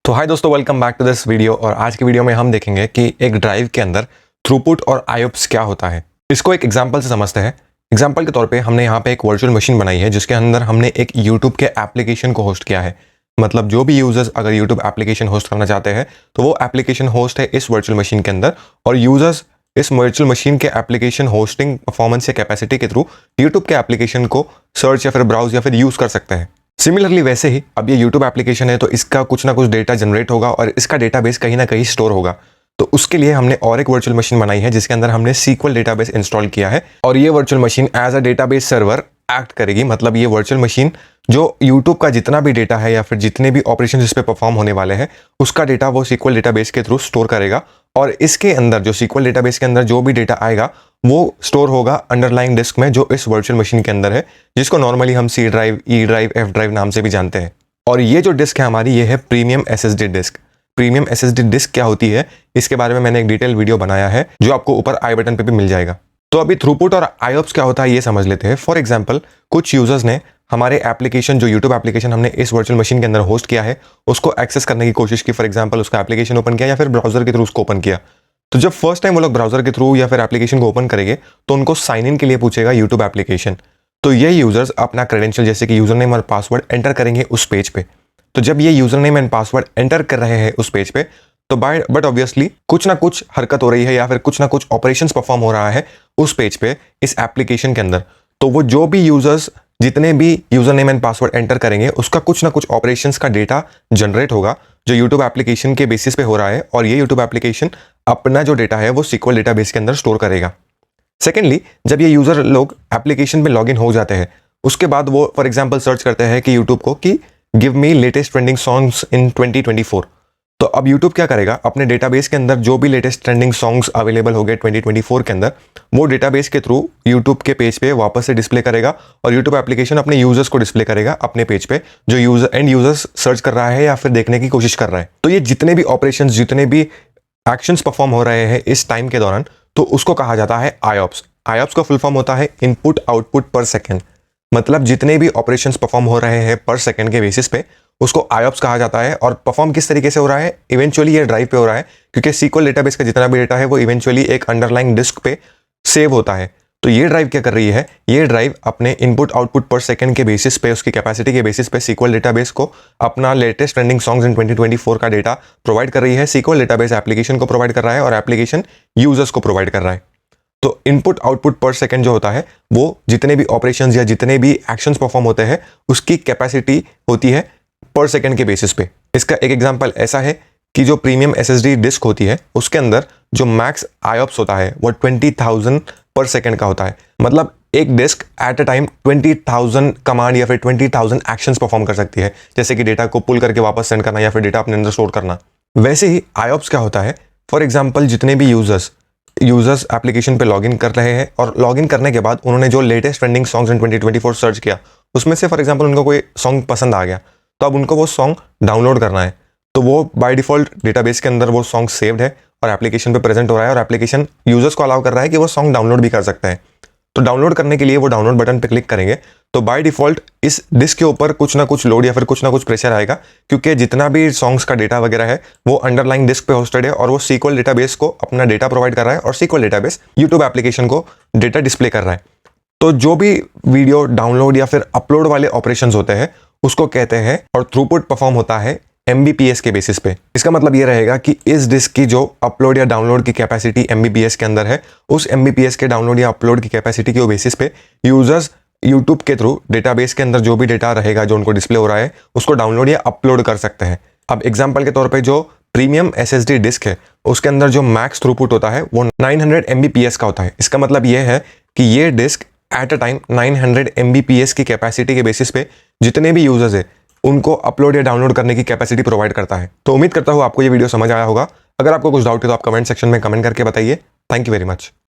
तो हाय दोस्तों, welcome back to this video. और आज की वीडियो में हम देखेंगे कि एक ड्राइव के अंदर थ्रूपुट और आईओप्स क्या होता है। इसको एक एग्जांपल से समझते हैं। एग्जांपल के तौर पे हमने यहाँ पे एक वर्चुअल मशीन बनाई है जिसके अंदर हमने एक यूट्यूब के एप्लीकेशन को होस्ट किया है। मतलब जो भी यूजर्स अगर यूट्यूब एप्लीकेशन होस्ट करना चाहते हैं तो वो एप्लीकेशन होस्ट है इस वर्चुअल मशीन के अंदर, और यूजर्स इस वर्चुअल मशीन के एप्लीकेशन होस्टिंग परफॉर्मेंस या कैपेसिटी के थ्रू यूट्यूब के एप्लीकेशन को सर्च या फिर ब्राउज या फिर यूज कर सकते हैं। सिमिलरली वैसे ही अब ये YouTube एप्लीकेशन है तो इसका कुछ ना कुछ डेटा जनरेट होगा और इसका डेटाबेस कहीं ना कहीं स्टोर होगा। तो उसके लिए हमने और एक वर्चुअल मशीन बनाई है जिसके अंदर हमने SQL डेटाबेस इंस्टॉल किया है, और ये virtual machine as a database server act करेगी। मतलब ये वर्चुअल मशीन जो YouTube का जितना भी डेटा है या फिर जितने भी ऑपरेशन इस पे परफॉर्म होने वाले हैं उसका डेटा वो SQL डेटाबेस के थ्रू स्टोर करेगा, और इसके अंदर जो SQL डेटाबेस के अंदर जो भी डेटा आएगा वो स्टोर होगा अंडरलाइंग डिस्क में जो इस वर्चुअल मशीन के अंदर है, जिसको नॉर्मली हम C drive, E drive, F drive नाम से भी जानते हैं। और ये जो डिस्क है हमारी, ये है premium SSD disk. Premium SSD disk क्या होती है इसके बारे में मैंने एक डिटेल वीडियो बनाया है जो आपको ऊपर आई बटन पे भी मिल जाएगा। तो अभी थ्रूपुट और आईओप्स क्या होता है ये समझ लेते हैं। फॉर एग्जाम्पल, कुछ यूजर्स ने हमारे एप्लीकेशन, जो यूट्यूब एप्लीकेशन हमने इस वर्चुअल मशीन के अंदर होस्ट किया है, उसको एक्सेस करने की कोशिश की। फॉर एग्जाम्पल, उसका एप्लीकेशन ओपन किया या फिर ब्राउजर के थ्रू उसको ओपन किया। तो जब फर्स्ट टाइम वो लोग ब्राउजर के थ्रू या फिर एप्लीकेशन को ओपन करेंगे तो उनको साइन इन के लिए पूछेगा यूट्यूब एप्लीकेशन। तो ये यूजर्स अपना क्रेडेंशियल जैसे कि यूजर नेम और पासवर्ड एंटर करेंगे उस पेज पे। तो जब ये user name and password enter कर रहे हैं उस पेज पे तो बट ऑब्वियसली कुछ ना कुछ हरकत हो रही है या फिर कुछ ना कुछ ऑपरेशंस परफॉर्म हो रहा है उस पेज पे, इस एप्लीकेशन के अंदर। तो वो जो भी यूजर्स जितने भी user name and password enter करेंगे उसका कुछ ना कुछ ऑपरेशंस का डेटा जनरेट होगा जो यूट्यूब एप्लीकेशन के बेसिस पे हो रहा है, और ये यूट्यूब एप्लीकेशन अपना जो डेटा है वो SQL डेटाबेस के अंदर स्टोर करेगा। सेकेंडली, जब ये यूजर लोग एप्लीकेशन में लॉगिन हो जाते हैं उसके बाद वो फॉर एग्जांपल सर्च करते हैं कि यूट्यूब को कि give me latest trending songs in 2024। तो अब यूट्यूब क्या करेगा, अपने डेटाबेस के अंदर जो भी लेटेस्ट ट्रेंडिंग सॉन्ग्स अवेलेबल हो गए 2024 के अंदर, वो डेटाबेस के थ्रू यूट्यूब के पेज पे वापस से डिस्प्ले करेगा, और यूट्यूब एप्लीकेशन अपने यूजर्स को डिस्प्ले करेगा अपने पेज पे जो यूजर्स सर्च कर रहा है या फिर देखने की कोशिश कर रहा है। तो ये जितने भी ऑपरेशंस, जितने भी एक्शंस परफॉर्म हो रहे हैं इस टाइम के दौरान, तो उसको कहा जाता है आईओप्स। आईओप्स का फुल फॉर्म होता है इनपुट आउटपुट पर सेकेंड। मतलब जितने भी ऑपरेशंस परफॉर्म हो रहे हैं पर सेकेंड के बेसिस पे उसको आईओप्स कहा जाता है। और परफॉर्म किस तरीके से हो रहा है, इवेंचुअली ये ड्राइव पे हो रहा है, क्योंकि SQL डेटाबेस का जितना भी डेटा है वो इवेंचुअली एक अंडरलाइंग डिस्क पे सेव होता है। तो ये ड्राइव क्या कर रही है, ये ड्राइव अपने इनपुट आउटपुट पर सेकंड के बेसिस पे, उसकी कैपेसिटी के बेसिस पे SQL डेटाबेस को अपना लेटेस्ट ट्रेंडिंग सॉन्ग्स इन 2024 का डेटा प्रोवाइड कर रही है। SQL डेटाबेस एप्लीकेशन को प्रोवाइड कर रहा है और एप्लीकेशन यूजर्स को प्रोवाइड कर रहा है। तो इनपुट आउटपुट पर सेकंड जो होता है वो जितने भी ऑपरेशंस या जितने भी एक्शंस परफॉर्म होते हैं उसकी कैपेसिटी होती है पर सेकंड के बेसिस पे। इसका एक एग्जांपल ऐसा है कि जो प्रीमियम SSD डिस्क होती है उसके अंदर जो मैक्स आईओप्स होता है वो 20,000 पर सेकंड का होता है। मतलब एक disk at a time 20,000 command या फिर 20,000 एक्शंस परफॉर्म कर सकती है, जैसे कि डेटा को पुल करके वापस सेंड करना या फिर डेटा अपने अंदर स्टोर करना। वैसे ही आईओप्स क्या होता है, फॉर एग्जाम्पल जितने भी यूजर्स एप्लीकेशन पे लॉगिन कर रहे हैं और लॉगिन करने के बाद उन्होंने जो latest trending songs in 2024 search किया उसमें से फॉर एग्जांपल उनको कोई सॉन्ग पसंद आ गया, तो अब उनको वो सॉन्ग डाउनलोड करना है। तो वो बाय डिफॉल्ट डेटाबेस के अंदर वो सॉन्ग सेव्ड है और एप्लीकेशन पे प्रेजेंट हो रहा है, और एप्लीकेशन यूजर्स को अलाउ कर रहा है कि वो सॉन्ग डाउनलोड भी कर सकते हैं। तो डाउनलोड करने के लिए वो डाउनलोड बटन पे क्लिक करेंगे तो बाय डिफॉल्ट इस डिस्क के ऊपर कुछ ना कुछ लोड या फिर कुछ ना कुछ प्रेशर आएगा, क्योंकि जितना भी सॉन्ग्स का डेटा वगैरह है वो अंडरलाइंग डिस्क पे होस्टेड है और वो SQL डेटाबेस को अपना डेटा प्रोवाइड कर रहा है और SQL डेटाबेस यूट्यूब एप्लीकेशन को डेटा डिस्प्ले कर रहा है। तो जो भी वीडियो डाउनलोड या फिर अपलोड वाले ऑपरेशंस होते हैं उसको कहते हैं, और थ्रूपुट परफॉर्म होता है MBPS के बेसिस पे। इसका मतलब ये रहेगा कि इस डिस्क की जो अपलोड या डाउनलोड की कैपेसिटी MBPS के अंदर है, उस MBPS के डाउनलोड या अपलोड की कैपेसिटी के बेसिस पे यूजर्स यूट्यूब के थ्रू डेटाबेस के अंदर जो भी डेटा रहेगा जो उनको डिस्प्ले हो रहा है उसको डाउनलोड या अपलोड कर सकते हैं। अब एग्जाम्पल के तौर पर जो प्रीमियम SSD डिस्क है उसके अंदर जो मैक्स थ्रूपुट होता है वो 900 MBPS का होता है। इसका मतलब ये है कि ये disk at a time 900 MBPS की कैपेसिटी के बेसिस पे जितने भी यूजर्स है उनको अपलोड या डाउनलोड करने की कैपेसिटी प्रोवाइड करता है। तो उम्मीद करता हूँ आपको ये वीडियो समझ आया होगा। अगर आपको कुछ डाउट है तो आप कमेंट सेक्शन में कमेंट करके बताइए। Thank you very much.